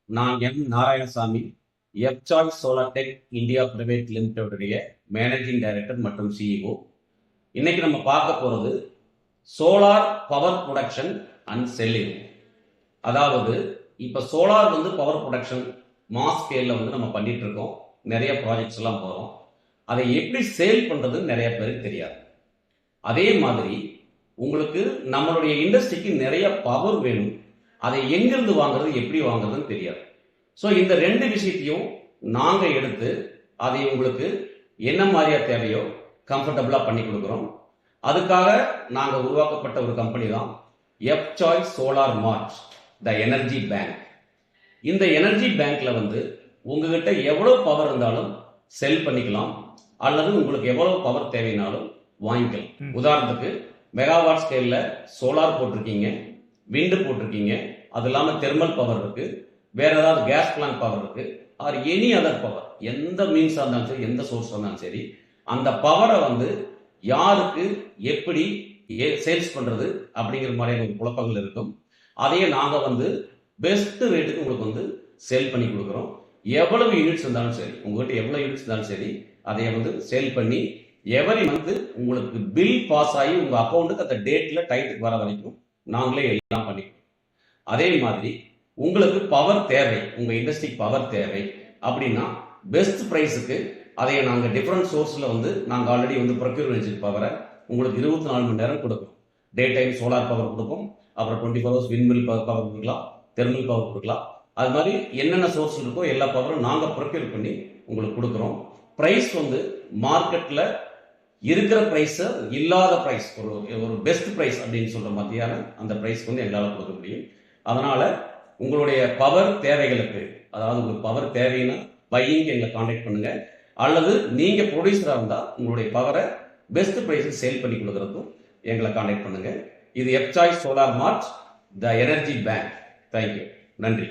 நான் எம் நாராயணசாமி, எஃப்சாய்ஸ் solar tech India private லிமிடெடுடைய மேனேஜிங் டைரக்டர் மற்றும் சிஇஓ. இன்னைக்கு நம்ம பார்க்க போகிறது solar power production and selling. அதாவது இப்போ சோலார் பவர் ப்ரொடக்ஷன் மாஸ் ஸ்கேலில் நம்ம பண்ணிட்டு இருக்கோம். நிறைய ப்ராஜெக்ட்ஸ் எல்லாம் போகிறோம். அதை எப்படி சேல் பண்ணுறதுன்னு நிறைய பேருக்கு தெரியாது. அதே மாதிரி உங்களுக்கு நம்மளுடைய இண்டஸ்ட்ரிக்கு நிறைய பவர் வேணும். அதை எங்கிருந்து வாங்குறது, எப்படி வாங்குறதுன்னு தெரியாது. ஸோ இந்த ரெண்டு விஷயத்தையும் நாங்கள் எடுத்து அதை உங்களுக்கு என்ன மாதிரியா தேவையோ கம்ஃபர்டபுளாக பண்ணி கொடுக்குறோம். அதுக்காக நாங்கள் உருவாக்கப்பட்ட ஒரு கம்பெனி தான் எஃப்சாய்ஸ் solar mart the energy bank. இந்த எனர்ஜி பேங்க்ல உங்ககிட்ட எவ்வளோ பவர் இருந்தாலும் செல் பண்ணிக்கலாம், அல்லது உங்களுக்கு எவ்வளவு பவர் தேவைனாலும் வாங்கிக்கலாம். உதாரணத்துக்கு மெகாவாட் ஸ்கேல்ல சோலார் போட்டிருக்கீங்க, விண்டு போட்டிருக்கீங்க, அது இல்லாமல் தெர்மல் பவர் இருக்கு, வேற ஏதாவது கேஸ் பிளான்ட் பவர் இருக்கு, ஆர் எனி அதர் பவர், எந்த மீன்ஸாக இருந்தாலும் சரி, எந்த சோர்ஸ் இருந்தாலும் சரி, அந்த பவரை யாருக்கு எப்படி சேல்ஸ் பண்றது அப்படிங்கிற மாதிரியான குழப்பங்கள் இருக்கும். அதையே நாங்கள் பெஸ்ட் ரேட்டுக்கு உங்களுக்கு சேல் பண்ணி கொடுக்குறோம். எவ்வளவு யூனிட்ஸ் இருந்தாலும் சரி, உங்ககிட்ட எவ்வளவு யூனிட்ஸ் இருந்தாலும் சரி, அதை சேல் பண்ணி எவரி உங்களுக்கு பில் பாஸ் ஆகி உங்க அக்கௌண்ட்டுக்கு அந்த டேட்ல டைத்துக்கு வர வரைக்கும் நாங்களே எல்லாம் பண்ணிக்கிறோம். அதே மாதிரி உங்களுக்கு பவர் தேவை, உங்க இண்டஸ்ட்ரிக்கு பவர் தேவை அப்படின்னா பெஸ்ட் பிரைஸுக்கு அதை நாங்கள் டிஃப்ரெண்ட் சோர்ஸ்ல நாங்கள் ஆல்ரெடி ப்ரொக்யூர் பவரை உங்களுக்கு 24 மணி நேரம் கொடுக்கும். டே டைம் சோலார் பவர் கொடுப்போம், அப்புறம் 24 ஹவர்ஸ் விண்மில் பவர் கொடுக்கலாம், தெர்மல் பவர் கொடுக்கலாம். அது மாதிரி என்னென்ன சோர்ஸ் இருக்கோ எல்லா பவரும் நாங்கள் ப்ரொக்யூர் பண்ணி உங்களுக்கு கொடுக்குறோம். ப்ரைஸ் மார்க்கெட்ல இருக்கிற பிரைஸ் இல்லாத பிரைஸ், ஒரு பெஸ்ட் பிரைஸ் அப்படின்னு சொல்ற மாதிரியான அந்த பிரைஸ் எங்களால் கொடுக்க முடியும். அதனால உங்களுடைய பவர் தேவைகளுக்கு, அதாவது உங்களுக்கு பவர் தேவைன்னா பையிங் எங்களை கான்டாக்ட் பண்ணுங்க, அல்லது நீங்க ப்ரொடியூசரா இருந்தா உங்களுடைய பவரை பெஸ்ட் பிரைஸுக்கு சேல் பண்ணி கொடுக்கறதுக்கும் எங்களை கான்டாக்ட் பண்ணுங்க. இது எஃப்சாய்ஸ் solar mart the energy bank. Thank you, நன்றி.